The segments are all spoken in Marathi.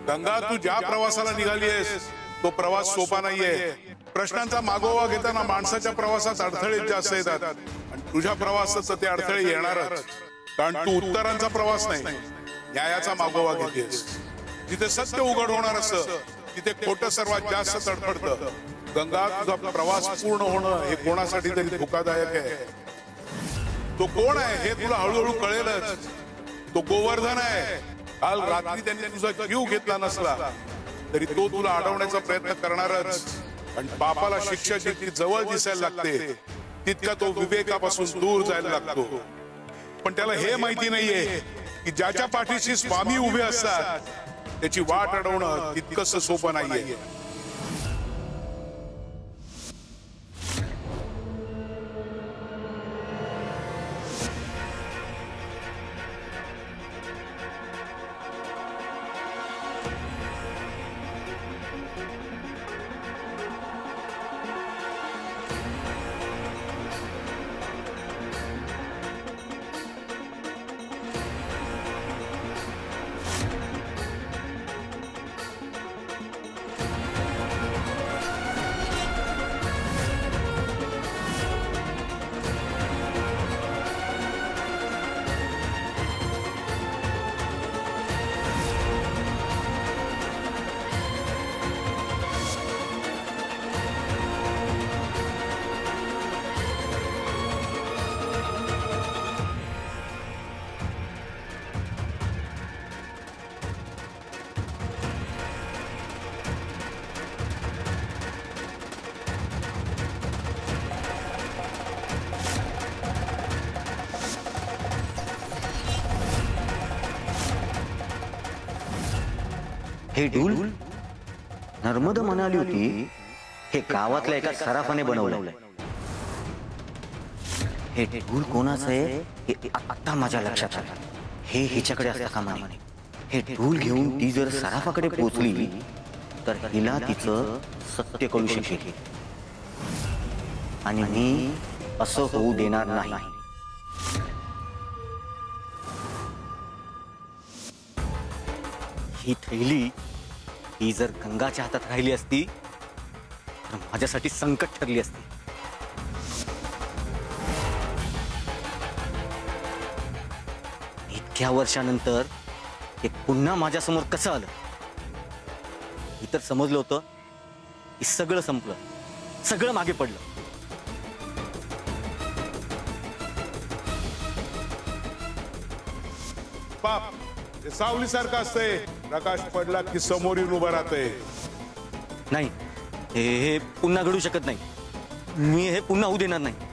गंगा, तू ज्या प्रवासाला निघाली आहेस तो प्रवास सोपा नाहीये. प्रश्नांचा मागोवा घेताना माणसाच्या प्रवासात अडथळे जास्त येतात आणि तुझ्या प्रवासात ते अडथळे येणारच. कारण तू उत्तरांचा प्रवास नाही, न्यायाचा मागोवा घेतेस. जिथे सत्य उघड होणार असतं तिथे खोटं सर्वात जास्त तडफडतं. गंगा, तुझा प्रवास पूर्ण होणं हे कोणासाठी तरी धोकादायक आहे. तो कोण आहे हे तुला हळूहळू कळेलच. तो गोवर्धन आहे. काल रात्री त्यांनी तुझा जीव घेतला नसला तरी तो तुला अडवण्याचा प्रयत्न करणारच. पण पापाला शिक्षा जितकी जवळ दिसायला लागते तितका तो विवेकापासून दूर जायला लागतो. पण त्याला हे माहिती नाहीये की ज्याच्या पाठीशी स्वामी उभे असतात त्याची वाट अडवणं तितकंच सोपं नाहीये. हे ढूल नर्मदा म्हणाली होती हे गावातल्या एका सराफाने बनवलंय. हे ढूल कोणाचं आहे हे आता माझ्या लक्षात आलं. हे हिच्याकडे असता कामा नये. हे ढूल घेऊन ती जर सराफाकडे पोहोचली तर हिला तिचं सत्य कळू शकेल आणि मी असं होऊ देणार नाही. ही थैली ही जर गंगाच्या हातात राहिली असती तर माझ्यासाठी संकट ठरली असती. इतक्या वर्षानंतर हे पुन्हा माझ्यासमोर कसं आलं. मी तर समजलं होतं की सगळं संपलं, सगळं मागे पडलं. पाप हे सावलीसारखं असतंय. प्रकाश पडला की समोर येऊन उभं राहतंय. नाही, हे पुन्हा घडू शकत नाही. मी हे पुन्हा होऊ देणार नाही.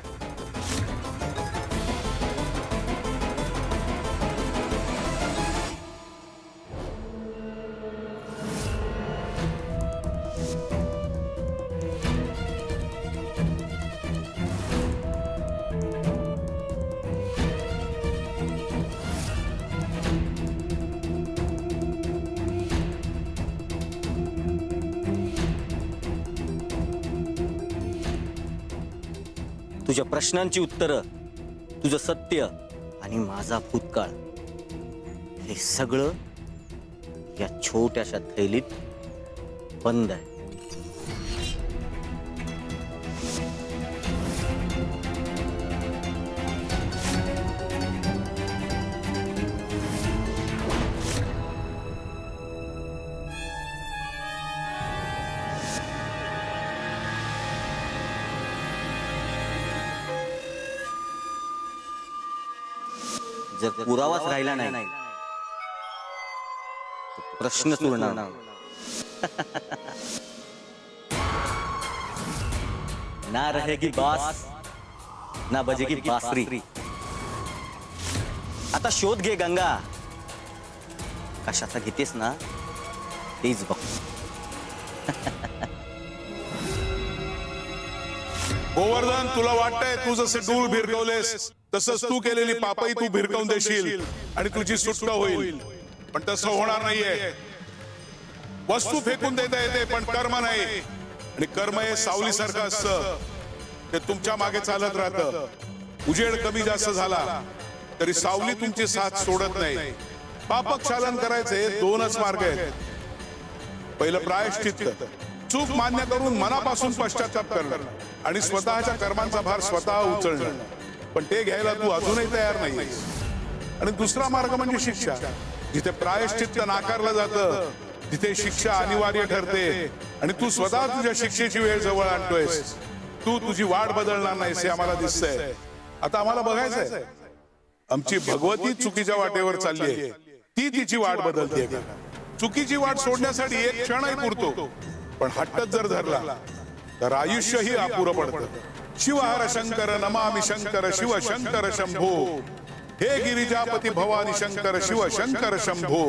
तुझ्या प्रश्नांची उत्तरं, तुझं सत्य आणि माझा भूतकाळ हे सगळं या छोट्याशा थैलीत बंद आहे. जर पुरावाच राहिला नाही प्रश्न उरणार नाही. ना रहेगी बास ना बजेगी बासरी. आता शोध घे गंगा. कशाचा घेतेस ना तेच बघ. गोवर्धन, तुला वाटतंय तू जसे डूल भिरकवलेस तसंच तू केलेली पापही तू भिरकवून देशील आणि तुझी सुटका होईल. पण तसं होणार नाहीये. वस्तू फेकून देता येते पण कर्म नाही. आणि कर्म हे सावलीसारखं असतं. ते तुमच्या मागे चालत राहतं. उजेड कमी जास्त झाला तरी सावली तुमची साथ सोडत नाही. पापक्षालन करायचे दोनच मार्ग आहेत. पहिलं प्रायश्चित्त, चूक मान्य करून मनापासून पश्चाताप करणं आणि स्वतःच्या कर्मांचा भार स्वतः उचलणं. पण ते घ्यायला तू अजूनही तयार नाहीयेस. आणि दुसरा मार्ग म्हणजे शिक्षा. जिथे प्रायश्चित्त नाकारलं जातं तिथे शिक्षा अनिवार्य ठरते आणि तू स्वतः तुझ्या शिक्षेची वेळ जवळ आणतोयस. तू तुझी वाट बदलणार नाहीस हे आम्हाला दिसतंय. आता आम्हाला बघायचंय आमची भगवती चुकीच्या वाटेवर चाललीये, ती तिची वाट बदलते का? चुकीची वाट सोडण्यासाठी एक क्षणही पुरतो, पण हट्टच जर धरला तर आयुष्यही अपुरं पडतं. शिवहर शंकर नमामि शंकर शिव शंकर शंभो, हे गिरिजापती भवानी शंकर शिव शंकर शंभो.